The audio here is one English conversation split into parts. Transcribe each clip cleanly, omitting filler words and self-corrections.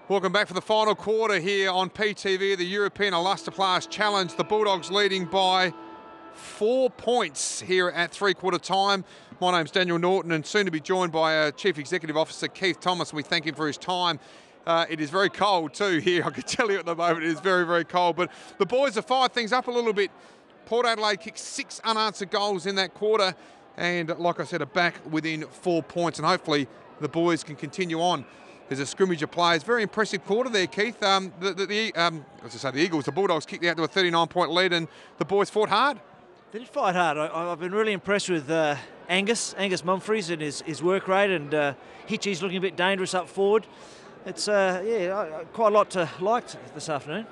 Welcome back for the final quarter here on PTV, the European Elastoplast Challenge. The Bulldogs leading by 4 points here at three-quarter time. My name's Daniel Norton and soon to be joined by Chief Executive Officer Keith Thomas. We thank him for his time. It is very cold too here, I can tell you at the moment. It is very, very cold, but the boys have fired things up a little bit. Port Adelaide kicked 6 unanswered goals in that quarter and, like I said, are back within 4 points, and hopefully the boys can continue on. There's a scrimmage of players. Very impressive quarter there, Keith. The Eagles, the Bulldogs kicked out to a 39-point lead and the boys fought hard. They did fight hard. I've been really impressed with Angus Mumphries and his work rate, and Hitchy's looking a bit dangerous up forward. It's quite a lot to like this afternoon.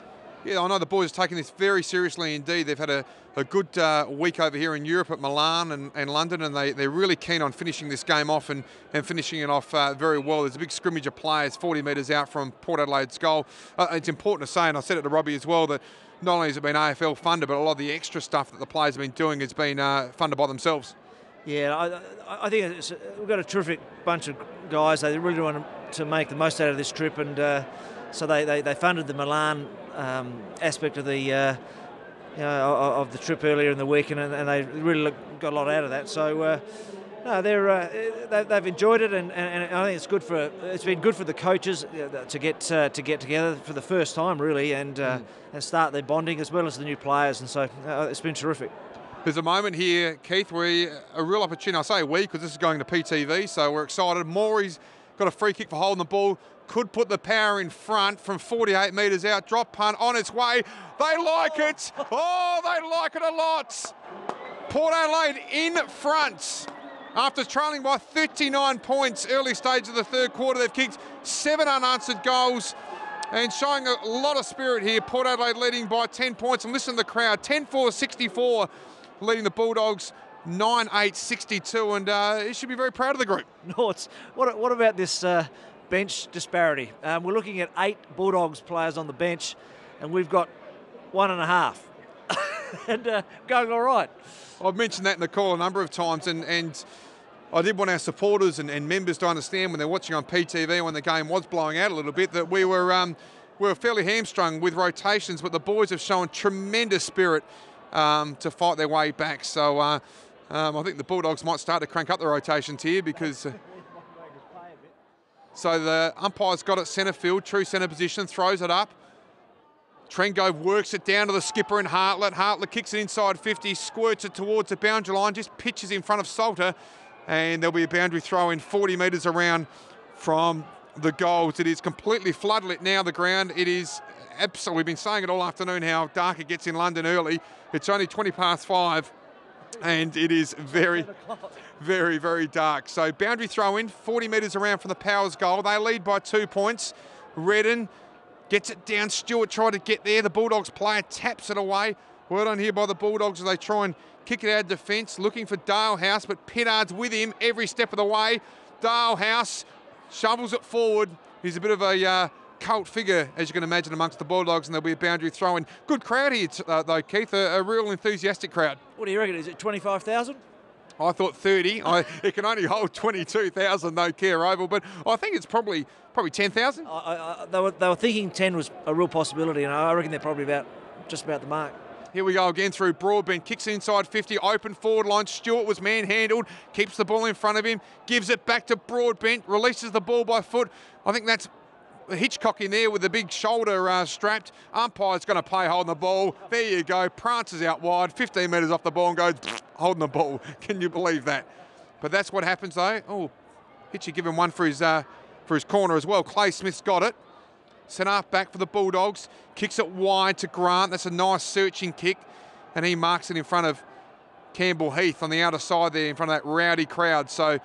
Yeah, I know the boys are taking this very seriously indeed. They've had a good week over here in Europe at Milan and London, and they're really keen on finishing this game off and finishing it off very well. There's a big scrimmage of players 40 metres out from Port Adelaide's goal. It's important to say, and I said it to Robbie as well, that not only has it been AFL funded, but a lot of the extra stuff that the players have been doing has been funded by themselves. Yeah, I think we've got a terrific bunch of guys. They really want to make the most out of this trip, and so they funded the Milan aspect of the of the trip earlier in the week, and they really got a lot out of that. So they've enjoyed it, and I think it's been good for the coaches to get together for the first time really, and start their bonding as well as the new players, and so it's been terrific. There's a moment here, Keith, where a real opportunity. I say we because this is going to PTV, so we're excited. Maury's got a free kick for holding the ball. Could put the power in front from 48 metres out. Drop punt on its way. They like it. Oh, they like it a lot. Port Adelaide in front. After trailing by 39 points early stage of the third quarter, they've kicked 7 unanswered goals and showing a lot of spirit here. Port Adelaide leading by 10 points. And listen to the crowd. 10-4-64 leading the Bulldogs 9-8-62. And you should be very proud of the group. No, what about this bench disparity? We're looking at 8 Bulldogs players on the bench, and we've got 1.5, and going all right. I've mentioned that in the call a number of times, and I did want our supporters and members to understand when they're watching on PTV when the game was blowing out a little bit that we were fairly hamstrung with rotations, but the boys have shown tremendous spirit to fight their way back. So I think the Bulldogs might start to crank up the rotations here because. So the umpire's got it centre field, true centre position, throws it up. Trengove works it down to the skipper in Hartlett. Hartlett kicks it inside 50, squirts it towards the boundary line, just pitches in front of Salter, and there'll be a boundary throw in 40 metres around from the goals. It is completely floodlit now, the ground. It is absolutely, we've been saying it all afternoon how dark it gets in London early. It's only 5:20. And it is very, very, very dark. So boundary throw in, 40 metres around from the Powers goal. They lead by 2 points. Redden gets it down. Stewart tried to get there. The Bulldogs player taps it away. Well done here by the Bulldogs as they try and kick it out of defence. Looking for Dalehouse, but Pittard's with him every step of the way. Dalehouse shovels it forward. He's a bit of a cult figure, as you can imagine, amongst the Bulldogs, and there'll be a boundary throw in. Good crowd here, though, Keith. A real enthusiastic crowd. What do you reckon? Is it 25,000? I thought 30. It can only hold 22,000, no care oval, but I think it's probably 10,000. They were thinking 10 was a real possibility, and I reckon they're probably just about the mark. Here we go again through Broadbent, kicks inside 50, open forward line. Stewart was manhandled, keeps the ball in front of him, gives it back to Broadbent, releases the ball by foot. I think that's Hitchcock in there with the big shoulder strapped. Umpire's going to play holding the ball. There you go. Prances out wide, 15 metres off the ball and goes holding the ball. Can you believe that? But that's what happens though. Oh, Hitchy give him one for his corner as well. Clay Smith's got it. Sent half back for the Bulldogs. Kicks it wide to Grant. That's a nice searching kick. And he marks it in front of Campbell Heath on the outer side there in front of that rowdy crowd. So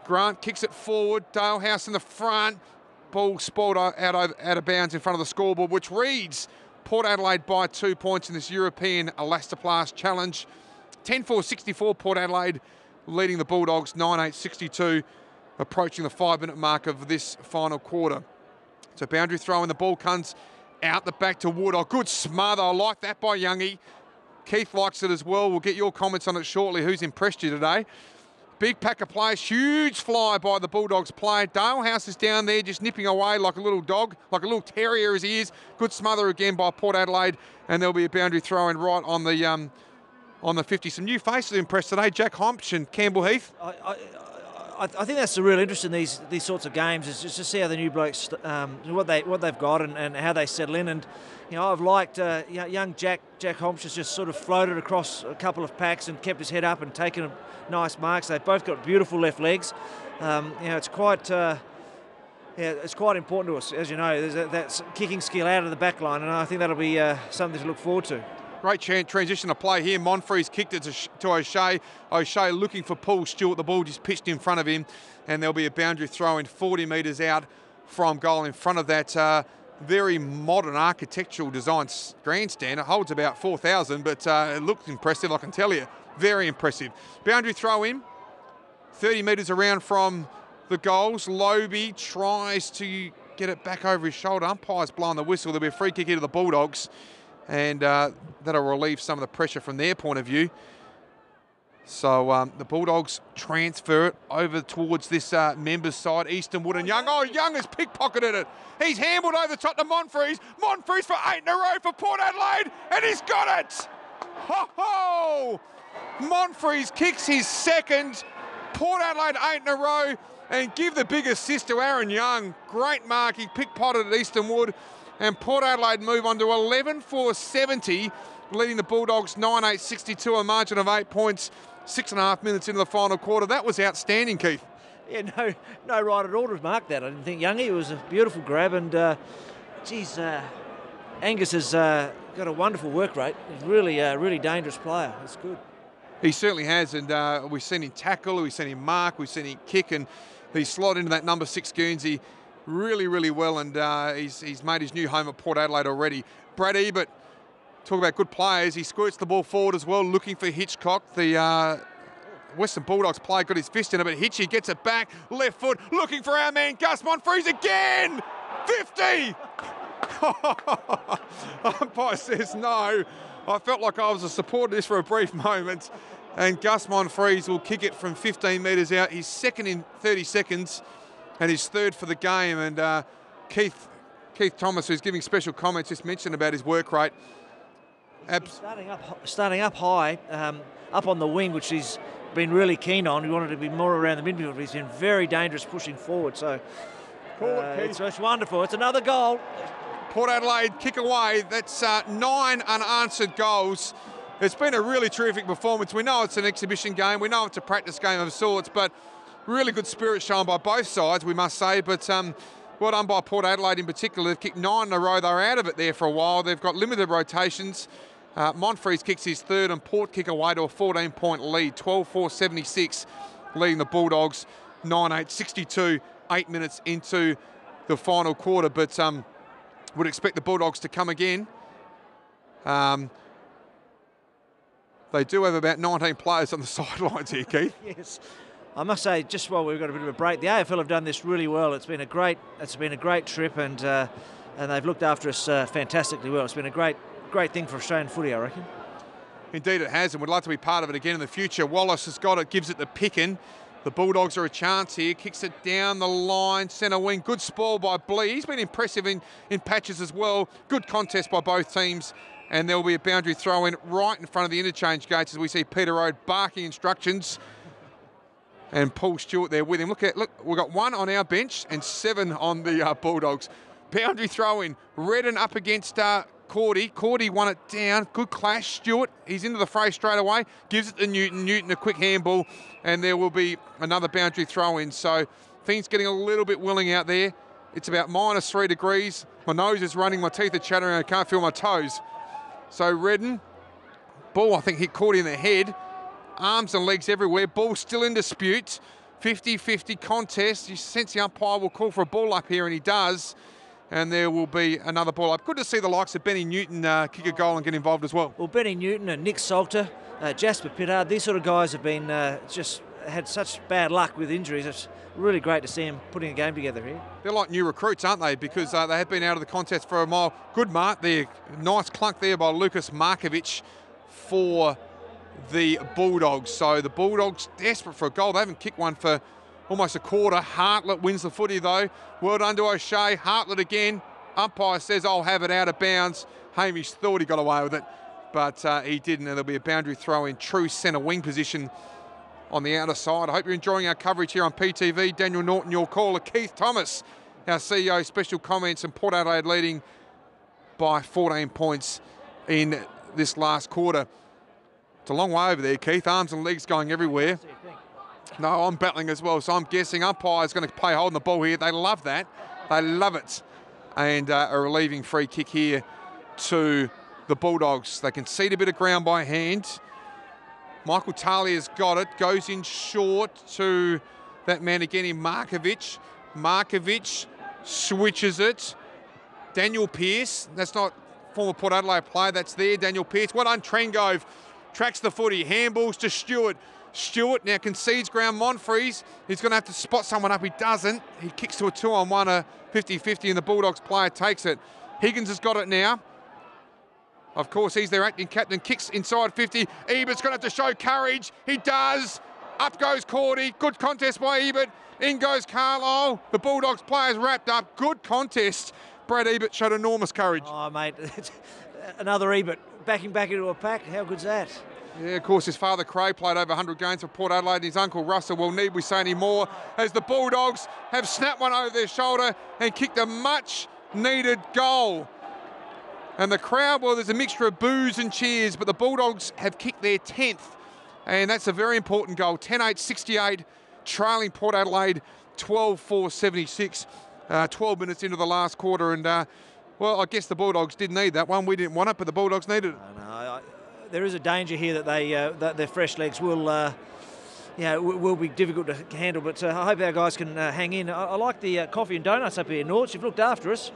Grant kicks it forward. Dalehouse in the front. Ball spoiled out of bounds in front of the scoreboard, which reads Port Adelaide by 2 points in this European Elastoplast Challenge. 10-4-64 Port Adelaide leading the Bulldogs 9-8-62, approaching the 5-minute mark of this final quarter. So boundary throw and the ball comes out the back to Wood. Oh, good smother. I like that by Youngie. Keith likes it as well. We'll get your comments on it shortly. Who's impressed you today? Big pack of players, huge fly by the Bulldogs player. Dalehouse is down there just nipping away like a little dog, like a little terrier as he is. Good smother again by Port Adelaide, and there'll be a boundary throw in right on the 50. Some new faces impressed today, Jack Humph and Campbell Heath. I think that's the real interest in these sorts of games, is just to see how the new blokes, what they've got and how they settle in. And you know, I've liked young Jack Humph has just sort of floated across a couple of packs and kept his head up and taken nice marks. They've both got beautiful left legs. You know, it's quite important to us, as you know. There's that kicking skill out of the back line, and I think that'll be something to look forward to. Great transition of play here. Monfree's kicked it to O'Shea. O'Shea looking for Paul Stewart. The ball just pitched in front of him, and there'll be a boundary throw in 40 metres out from goal in front of that very modern architectural design grandstand. It holds about 4,000, but it looks impressive, I can tell you. Very impressive. Boundary throw in, 30 metres around from the goals. Lobe tries to get it back over his shoulder. Umpire's blowing the whistle. There'll be a free kick here to the Bulldogs, and that'll relieve some of the pressure from their point of view. So the Bulldogs transfer it over towards this members' side, Eastonwood and Young. Oh, Young has pickpocketed it. He's handled over the top to Monfrees. Monfrees for 8 in a row for Port Adelaide, and he's got it! Ho-ho! Monfrees kicks his second. Port Adelaide 8 in a row, and give the big assist to Aaron Young. Great mark. He pickpocketed at Eastonwood. And Port Adelaide move on to 11-4-70, leading the Bulldogs 9-8-62, a margin of 8 points, 6.5 minutes into the final quarter. That was outstanding, Keith. Yeah, no right at all to mark that. I didn't think Youngie. It was a beautiful grab, and Angus has got a wonderful work rate. He's really really dangerous player. It's good. He certainly has, and we've seen him tackle, we've seen him mark, we've seen him kick, and he's slotted into that number 6 Guernsey really, really well, and he's made his new home at Port Adelaide already. Brad Ebert, talk about good players. He squirts the ball forward as well, looking for Hitchcock. The Western Bulldogs player got his fist in it, but Hitchy gets it back, left foot, looking for our man Gus Monfrees again! 50! Umpire says no. I felt like I was a supporter of this for a brief moment, and Gus Monfrees will kick it from 15 metres out. He's second in 30 seconds, and his third for the game. And Keith Thomas, who's giving special comments, just mentioned about his work rate. He's starting up high, up on the wing, which he's been really keen on. He wanted to be more around the midfield, but he's been very dangerous pushing forward. So it's wonderful. It's another goal. Port Adelaide kick away. That's 9 unanswered goals. It's been a really terrific performance. We know it's an exhibition game. We know it's a practice game of sorts, but really good spirit shown by both sides, we must say. But well done by Port Adelaide in particular. They've kicked 9 in a row. They're out of it there for a while. They've got limited rotations. Monfrees kicks his third, and Port kick away to a 14-point lead, 12-4-76, leading the Bulldogs 9-8-62, 8 minutes into the final quarter. But would expect the Bulldogs to come again. They do have about 19 players on the sidelines here, Keith. Yes. I must say, just while we've got a bit of a break, the AFL have done this really well. It's been a great trip, and they've looked after us fantastically well. It's been a great thing for Australian footy, I reckon. Indeed it has, and we'd like to be part of it again in the future. Wallace has got it, gives it to Picken. The Bulldogs are a chance here, kicks it down the line, centre wing. Good spoil by Blee. He's been impressive in patches as well. Good contest by both teams, and there will be a boundary throw in right in front of the interchange gates as we see Peter Road barking instructions. And Paul Stewart there with him. Look, we've got 1 on our bench and 7 on the Bulldogs. Boundary throw in. Redden up against Cordy. Cordy won it down. Good clash. Stewart, he's into the fray straight away. Gives it to Newton. Newton a quick handball. And there will be another boundary throw in. So things getting a little bit willing out there. It's about -3 degrees. My nose is running. My teeth are chattering. I can't feel my toes. So Redden. Ball, I think, hit Cordy in the head. Arms and legs everywhere. Ball still in dispute. 50-50 contest. You sense the umpire will call for a ball up here, and he does. And there will be another ball up. Good to see the likes of Benny Newton kick a goal and get involved as well. Well, Benny Newton and Nick Salter, Jasper Pittard, these sort of guys have been just had such bad luck with injuries. It's really great to see them putting a game together here. They're like new recruits, aren't they? Because they have been out of the contest for a while. Good mark there. Nice clunk there by Lucas Markovic for the Bulldogs. So the Bulldogs desperate for a goal. They haven't kicked one for almost a quarter. Hartlett wins the footy though. Well done to O'Shea. Hartlett again. Umpire says, I'll have it out of bounds. Hamish thought he got away with it, but he didn't, and there'll be a boundary throw in true centre wing position on the outer side. I hope you're enjoying our coverage here on PTV. Daniel Norton, your caller. Keith Thomas, our CEO, special comments, and Port Adelaide leading by 14 points in this last quarter. It's a long way over there, Keith. Arms and legs going everywhere. No, I'm battling as well, so I'm guessing umpire's going to play holding the ball here. They love that. They love it. And a relieving free kick here to the Bulldogs. They concede a bit of ground by hand. Michael Talia's got it. Goes in short to that man again in Markovic. Markovic switches it. Daniel Pearce. That's not former Port Adelaide player. That's there. Daniel Pearce. Well done, Trengove. Tracks the footy. Handballs to Stewart. Stewart now concedes ground. Monfries, he's going to have to spot someone up. He doesn't. He kicks to a 2-on-1, a 50-50, and the Bulldogs player takes it. Higgins has got it now. Of course, he's their acting captain. Kicks inside 50. Ebert's going to have to show courage. He does. Up goes Cordy. Good contest by Ebert. In goes Carlisle. The Bulldogs players wrapped up. Good contest. Brad Ebert showed enormous courage. Oh, mate. Another Ebert. Backing back into a pack. How good's that? Yeah, of course, his father Craig played over 100 games for Port Adelaide, and his uncle Russell, well, need we say any more, as the Bulldogs have snapped one over their shoulder and kicked a much-needed goal. And the crowd, well, there's a mixture of boos and cheers, but the Bulldogs have kicked their 10th, and that's a very important goal. 10-8-68, trailing Port Adelaide 12-4-76, 12 minutes into the last quarter, and, well, I guess the Bulldogs did need that one. We didn't want it, but the Bulldogs needed it. There is a danger here that that their fresh legs will be difficult to handle, but I hope our guys can hang in. I like the coffee and donuts up here, Norts. You've looked after us.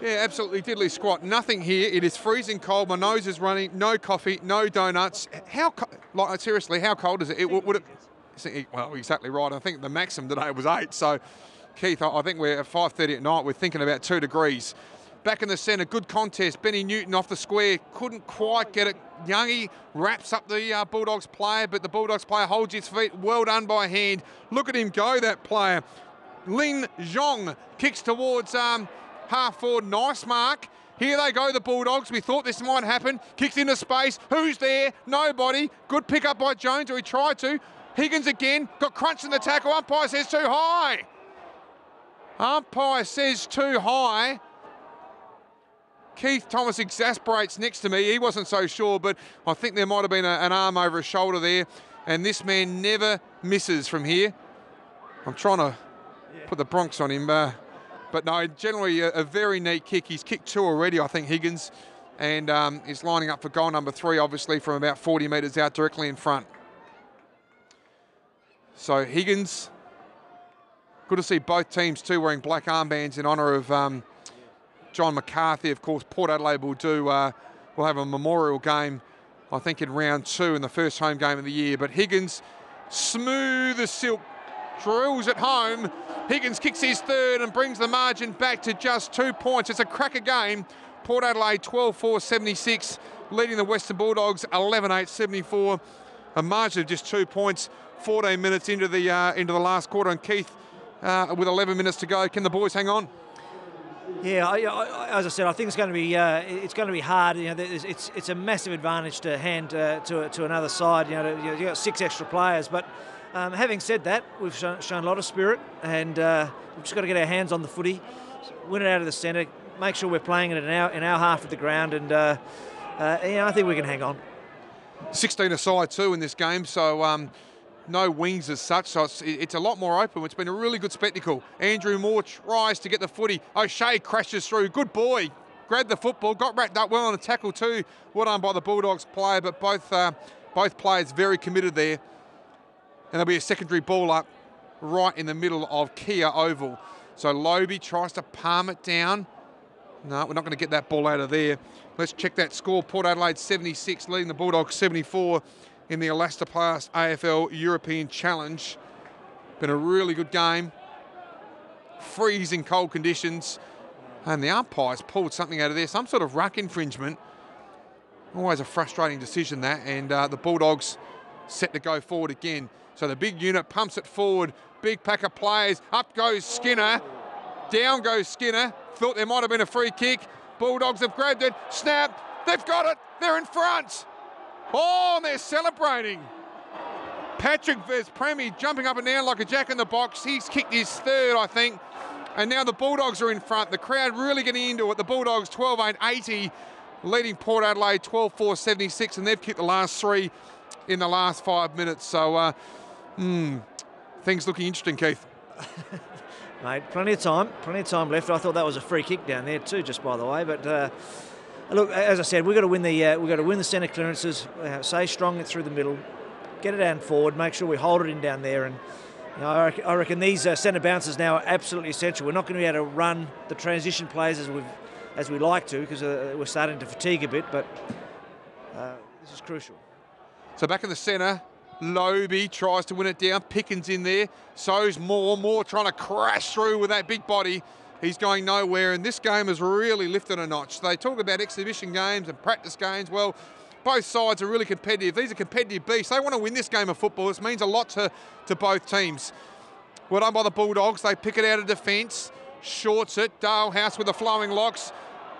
Yeah, absolutely diddly squat. Nothing here. It is freezing cold. My nose is running. No coffee, no donuts. Seriously, how cold is it? Would it? Well, exactly right. I think the maximum today was 8. So, Keith, I think we're at 5:30 at night. We're thinking about 2 degrees. Back in the centre, good contest. Benny Newton off the square, couldn't quite get it. Youngie wraps up the Bulldogs player, but the Bulldogs player holds his feet. Well done by hand. Look at him go, that player. Lin Zhong kicks towards half forward. Nice mark. Here they go, the Bulldogs. We thought this might happen. Kicks into space. Who's there? Nobody. Good pick up by Jones, or he tried to. Higgins again. Got crunched in the tackle. Umpire says too high. Umpire says too high. Keith Thomas exasperates next to me. He wasn't so sure, but I think there might have been an arm over his shoulder there. And this man never misses from here. I'm trying to put the Bronx on him. But no, generally a very neat kick. He's kicked 2 already, I think, Higgins. And is lining up for goal number 3, obviously, from about 40 metres out directly in front. So Higgins, good to see both teams too wearing black armbands in honour of John McCarthy. Of course, Port Adelaide will have a memorial game, I think, in round 2 in the first home game of the year. But Higgins, smooth as silk, drills it home. Higgins kicks his 3rd and brings the margin back to just 2 points. It's a cracker game. Port Adelaide 12-4-76, leading the Western Bulldogs 11-8-74. A margin of just 2 points. 14 minutes into the last quarter, and Keith, with 11 minutes to go, can the boys hang on? Yeah, as I said, I think it's going to be hard. You know, it's a massive advantage to hand to another side. You know, you've got 6 extra players, but having said that, we've shown a lot of spirit, and we've just got to get our hands on the footy, win it out of the centre, make sure we're playing it in our half of the ground, and I think we can hang on. 16 aside too in this game, so. No wings as such, so it's a lot more open. It's been a really good spectacle. Andrew Moore tries to get the footy. O'Shea crashes through. Good boy. Grabbed the football, got wrapped up well on a tackle too. Well done by the Bulldogs player, but both players very committed there. And there'll be a secondary ball up right in the middle of Kia Oval. So Lobie tries to palm it down. No, we're not going to get that ball out of there. Let's check that score. Port Adelaide 76, leading the Bulldogs 74. In the Elastoplast AFL European Challenge. Been a really good game. Freezing cold conditions. And the umpires pulled something out of there, some sort of ruck infringement. Always a frustrating decision that, and the Bulldogs set to go forward again. So the big unit pumps it forward, big pack of players, up goes Skinner, down goes Skinner, thought there might have been a free kick. Bulldogs have grabbed it, snap, they've got it, they're in front. Oh, and they're celebrating. Patrick Vespremi jumping up and down like a jack in the box. He's kicked his third, I think. And now the Bulldogs are in front. The crowd really getting into it. The Bulldogs 12-8-80, leading Port Adelaide 12-4-76, and they've kicked the last three in the last 5 minutes. So things looking interesting, Keith. Mate, plenty of time left. I thought that was a free kick down there too, just by the way. But look, as I said, we've got to win the centre clearances. Stay strong through the middle, get it down forward, make sure we hold it in down there. And you know, I reckon these centre bounces now are absolutely essential. We're not going to be able to run the transition plays as we like to, because we're starting to fatigue a bit. But this is crucial. So back in the centre, Lobe tries to win it down. Pickens in there. So's Moore trying to crash through with that big body. He's going nowhere, and this game has really lifted a notch. They talk about exhibition games and practice games. Well, both sides are really competitive. These are competitive beasts. They want to win this game of football. This means a lot to both teams. Well done by the Bulldogs. They pick it out of defence. Shorts it. Dalehouse with the flowing locks.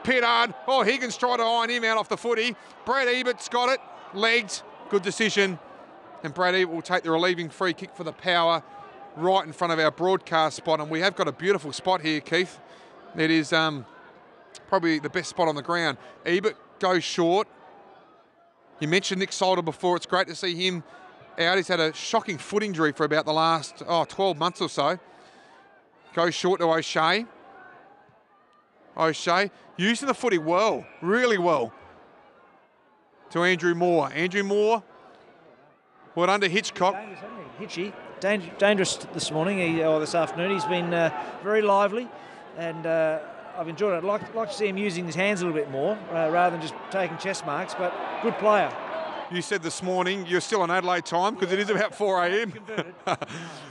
Pittard. Oh, Higgins tried to iron him out off the footy. Brad Ebert's got it. Legged. Good decision. And Brad Ebert will take the relieving free kick for the Power right in front of our broadcast spot. And we have got a beautiful spot here, Keith. It is probably the best spot on the ground. Ebert goes short. You mentioned Nick Solder before. It's great to see him out. He's had a shocking foot injury for about the last 12 months or so. Goes short to O'Shea. O'Shea using the footy well, really well, to Andrew Moore. Andrew Moore, well done to Hitchcock. Hitchy, dangerous this morning or this afternoon. He's been very lively, and I've enjoyed it. I'd like to see him using his hands a little bit more rather than just taking chest marks, but good player. You said this morning you're still on Adelaide time because it is about 4 a.m.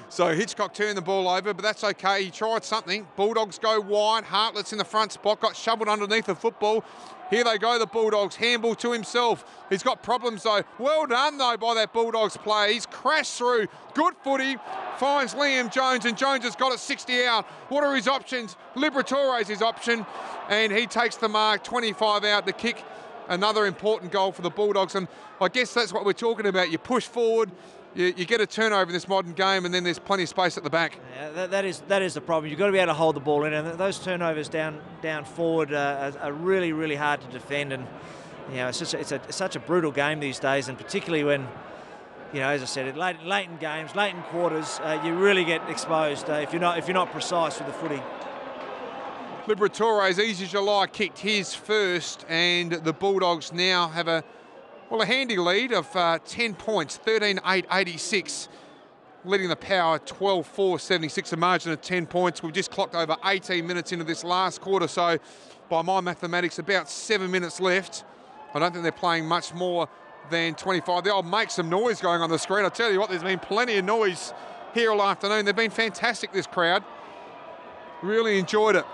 So Hitchcock turned the ball over, but that's okay. He tried something. Bulldogs go wide. Hartlett's in the front spot, got shoveled underneath the football. Here they go, the Bulldogs. Handball to himself. He's got problems, though. Well done, though, by that Bulldogs play. He's crashed through. Good footy. Finds Liam Jones, and Jones has got it 60 out. What are his options? Liberatore's his option, and he takes the mark, 25 out to kick another important goal for the Bulldogs. And I guess that's what we're talking about. You push forward, you get a turnover in this modern game, and then there's plenty of space at the back. Yeah, that is the problem. You've got to be able to hold the ball in, and those turnovers down forward are really, really hard to defend. And you know, it's such a brutal game these days, and particularly when, you know, as I said, late in games, late in quarters, you really get exposed if you're not precise with the footy. Liberatore, as easy as you like, kicked his first, and the Bulldogs now have a handy lead of 10 points, 13-8-86, leading the Power 12-4-76, a margin of 10 points. We've just clocked over 18 minutes into this last quarter, so by my mathematics, about 7 minutes left. I don't think they're playing much more than 25. They'll make some noise going on the screen. I tell you what, there's been plenty of noise here all afternoon. They've been fantastic, this crowd. Really enjoyed it.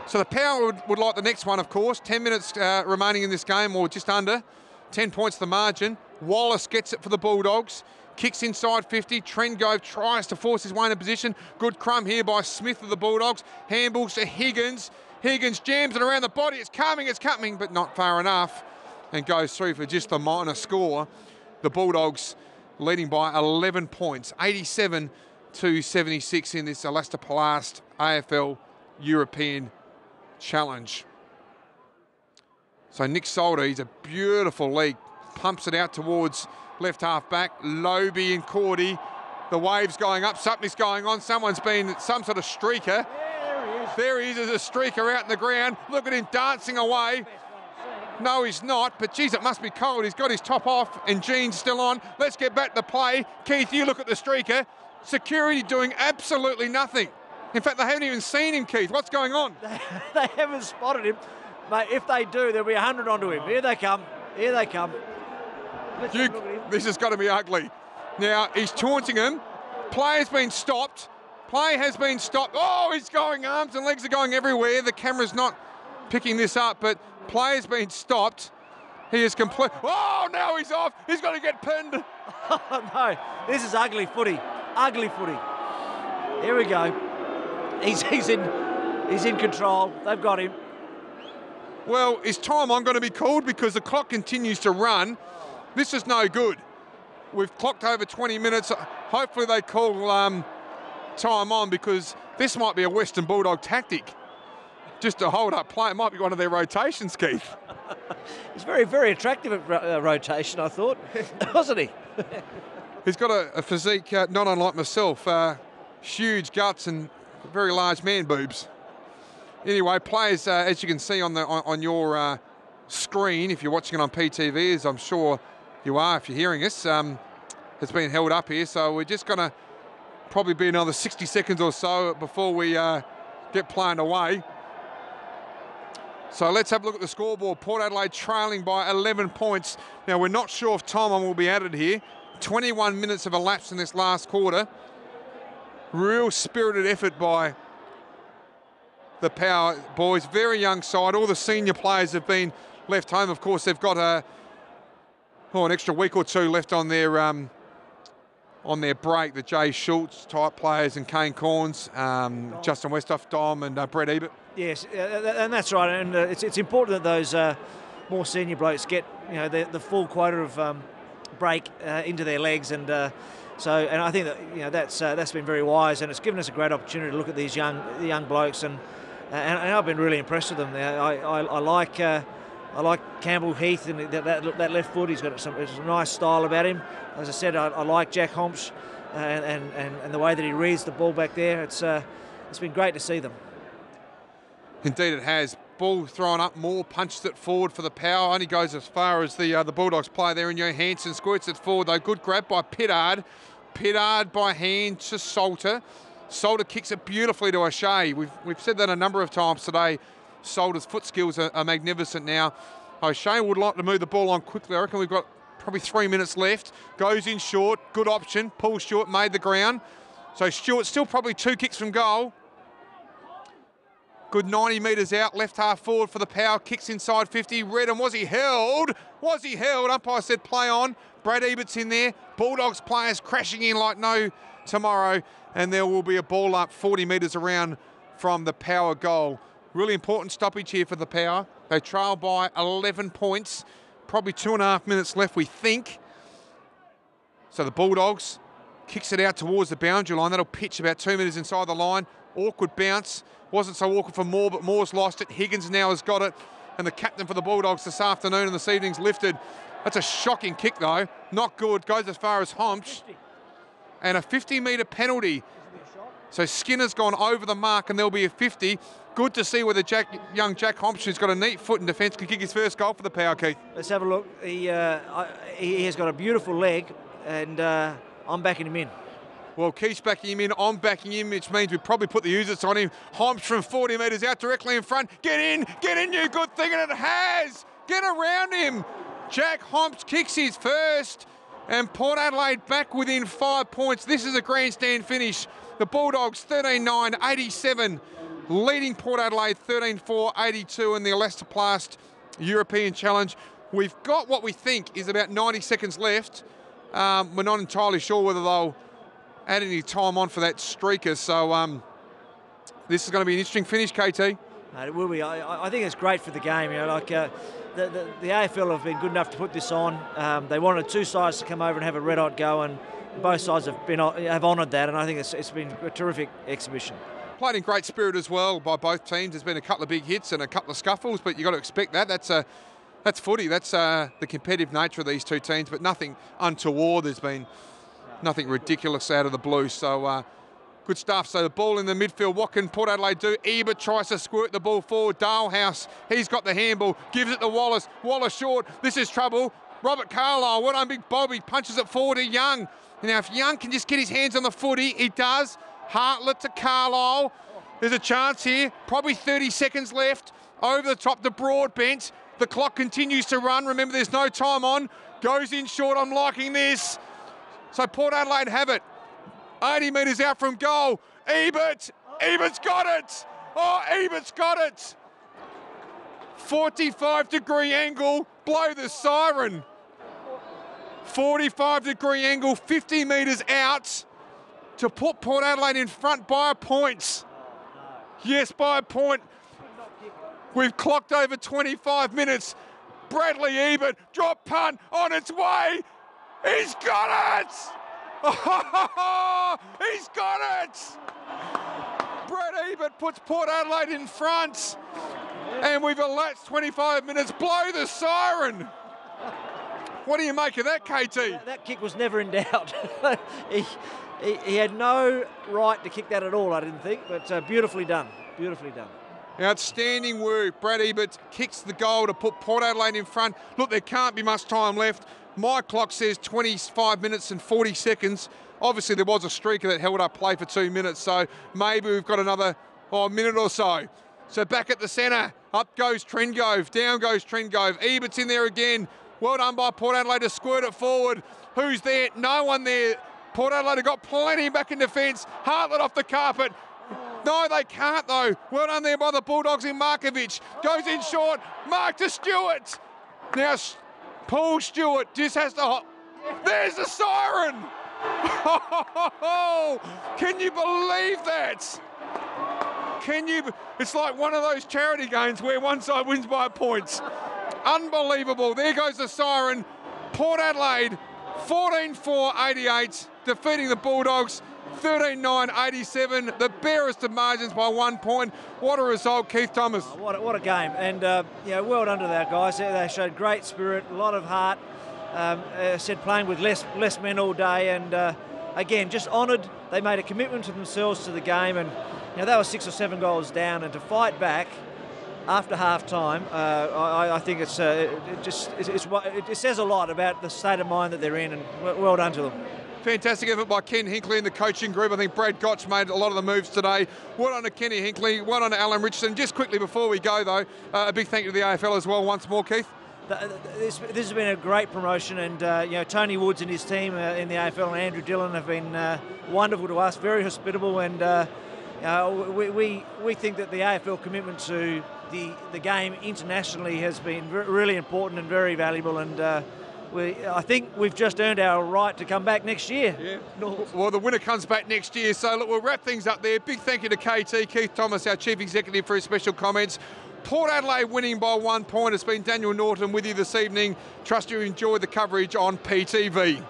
So the Power would like the next one, of course. 10 minutes remaining in this game, or just under. 10 points the margin. Wallace gets it for the Bulldogs. Kicks inside 50. Trengove tries to force his way in a position. Good crumb here by Smith of the Bulldogs. Handballs to Higgins. Higgins jams it around the body. It's coming, but not far enough. And goes through for just a minor score. The Bulldogs leading by 11 points. 87-76 in this Elastoplast AFL European Challenge. So Nick Solder, he's a beautiful league. Pumps it out towards left half back. Lobe and Cordy. The waves going up. Something's going on. Someone's been some sort of streaker. There he is as a streaker out in the ground. Look at him dancing away. No, he's not, but geez, it must be cold. He's got his top off and jeans still on. Let's get back to play. Keith, you look at the streaker. Security doing absolutely nothing. In fact, they haven't even seen him, Keith. What's going on? They haven't spotted him. Mate, if they do, there'll be 100 onto him. Here they come. Here they come. This has got to be ugly. Now, he's taunting him. Play has been stopped. Play has been stopped. Oh, he's going, arms and legs are going everywhere. The camera's not picking this up, but Player's been stopped. He is complete. Oh, now he's off. He's going to get pinned. Oh, no, this is ugly footy. Ugly footy. Here we go. He's in control. They've got him. Well, is time on going to be called because the clock continues to run? This is no good. We've clocked over 20 minutes. Hopefully they call time on because this might be a Western Bulldog tactic. Just to hold up play. It might be one of their rotations, Keith. He's very, very attractive at rotation, I thought. Wasn't he? He's got a physique not unlike myself. Huge guts and very large man boobs. Anyway, players, as you can see on your screen, if you're watching it on PTV, as I'm sure you are if you're hearing us, has been held up here. So we're just going to probably be another 60 seconds or so before we get playing away. So let's have a look at the scoreboard. Port Adelaide trailing by 11 points. Now, we're not sure if time on will be added here. 21 minutes have elapsed in this last quarter. Real spirited effort by the Power boys. Very young side. All the senior players have been left home. Of course, they've got an extra week or two left on their break. The Jay Schultz type players and Kane Corns, Justin Westhoff, Dom and Brett Ebert. Yes, and that's right. And it's important that those more senior blokes get the full quota of break into their legs, and I think that that's been very wise, and it's given us a great opportunity to look at these young blokes, and I've been really impressed with them. I like Campbell Heath and that left foot. He's got some nice style about him. As I said, I like Jack Homsch and the way that he reads the ball back there. It's been great to see them. Indeed it has. Ball thrown up, Moore punches it forward for the Power. Only goes as far as the Bulldogs play there, and Johansson squirts it forward though. Good grab by Pittard. Pittard by hand to Salter. Salter kicks it beautifully to O'Shea. We've said that a number of times today. Salter's foot skills are magnificent now. O'Shea would like to move the ball on quickly. I reckon we've got probably 3 minutes left. Goes in short, good option. Pulls short, made the ground. So Stewart still probably 2 kicks from goal. Good 90 metres out, left half forward for the Power, kicks inside 50. Redden, was he held? Was he held? Umpire said play on. Brad Ebert's in there. Bulldogs players crashing in like no tomorrow, and there will be a ball up 40 metres around from the Power goal. Really important stoppage here for the Power. They trail by 11 points. Probably 2.5 minutes left, we think. So the Bulldogs kicks it out towards the boundary line. That'll pitch about 2 metres inside the line. Awkward bounce. Wasn't so awkward for Moore, but Moore's lost it. Higgins now has got it. And the captain for the Bulldogs this afternoon and this evening's lifted. That's a shocking kick, though. Not good. Goes as far as Homsch. And a 50-metre penalty. So Skinner's gone over the mark, and there'll be a 50. Good to see whether young Jack Homsch, who's got a neat foot in defence, can kick his first goal for the Power, Keith. Let's have a look. He has got a beautiful leg, and I'm backing him in. Well, Keith's backing him in, I'm backing him, which means we probably put the users on him. Homsch from 40 metres out directly in front. Get in, you good thing, and it has. Get around him. Jack Homsch kicks his first, and Port Adelaide back within 5 points. This is a grandstand finish. The Bulldogs 13-9, 87, leading Port Adelaide 13-4, 82 in the Elastoplast European Challenge. We've got what we think is about 90 seconds left. We're not entirely sure whether they'll add any time on for that streaker. So this is going to be an interesting finish, KT. It will be. I think it's great for the game. The AFL have been good enough to put this on. They wanted 2 sides to come over and have a red-hot go, and both sides have honoured that, and I think it's been a terrific exhibition. Played in great spirit as well by both teams. There's been a couple of big hits and a couple of scuffles, but you've got to expect that. That's footy. That's the competitive nature of these two teams, but nothing untoward. There's been nothing ridiculous out of the blue. So good stuff. So the ball in the midfield. What can Port Adelaide do? Ebert tries to squirt the ball forward. Dalehouse, he's got the handball. Gives it to Wallace. Wallace short. This is trouble. Robert Carlisle, well done, big Bobby. Punches it forward to Young. Now, if Young can just get his hands on the footy, he does. Hartlett to Carlisle. There's a chance here. Probably 30 seconds left. Over the top to Broadbent. The clock continues to run. Remember, there's no time on. Goes in short. I'm liking this. So Port Adelaide have it. 80 metres out from goal. Ebert. Ebert's got it. Oh, Ebert's got it. 45-degree angle, blow the siren. 45-degree angle, 50 metres out to put Port Adelaide in front by a point. Yes, by a point. We've clocked over 25 minutes. Bradley Ebert, drop punt on its way. He's got it! He's got it! Brad Ebert puts Port Adelaide in front. And we've elapsed 25 minutes. Blow the siren. What do you make of that, KT? That kick was never in doubt. he had no right to kick that at all, I didn't think, but beautifully done. Beautifully done. Outstanding work. Brad Ebert kicks the goal to put Port Adelaide in front. Look, there can't be much time left. My clock says 25 minutes and 40 seconds. Obviously, there was a streaker that held up play for 2 minutes, so maybe we've got another minute or so. So back at the centre, up goes Trengove, down goes Trengove. Ebert's in there again. Well done by Port Adelaide to squirt it forward. Who's there? No one there. Port Adelaide have got plenty back in defence. Hartlett off the carpet. No, they can't though. Well done there by the Bulldogs in Markovic. Goes in short. Mark to Stewart. Now Paul Stewart just has to... There's the siren! Can you believe that? Can you? It's like one of those charity games where one side wins by points. Unbelievable. There goes the siren. Port Adelaide, 14-4-88, defeating the Bulldogs, 13-9-87. The barest of margins by 1 point. What a result, Keith Thomas. What a game. And, well done to our guys. They showed great spirit, a lot of heart. Said playing with less men all day. And, again, just honoured. They made a commitment to themselves to the game. And, they were 6 or 7 goals down. And to fight back after half-time, I think it says a lot about the state of mind that they're in, and well done to them. Fantastic effort by Ken Hinkley and the coaching group. I think Brad Gotch made a lot of the moves today. Well done to Kenny Hinkley, well done to Alan Richardson. Just quickly before we go, though, a big thank you to the AFL as well once more, Keith. This has been a great promotion, and Tony Woods and his team in the AFL and Andrew Dillon have been wonderful to us, very hospitable, and we think that the AFL commitment to the game internationally has been really important and very valuable, and I think we've just earned our right to come back next year. Yeah. Well, the winner comes back next year, so look, we'll wrap things up there. Big thank you to KT, Keith Thomas, our Chief Executive, for his special comments. Port Adelaide winning by 1 point. It's been Daniel Norton with you this evening. Trust you enjoyed the coverage on PTV.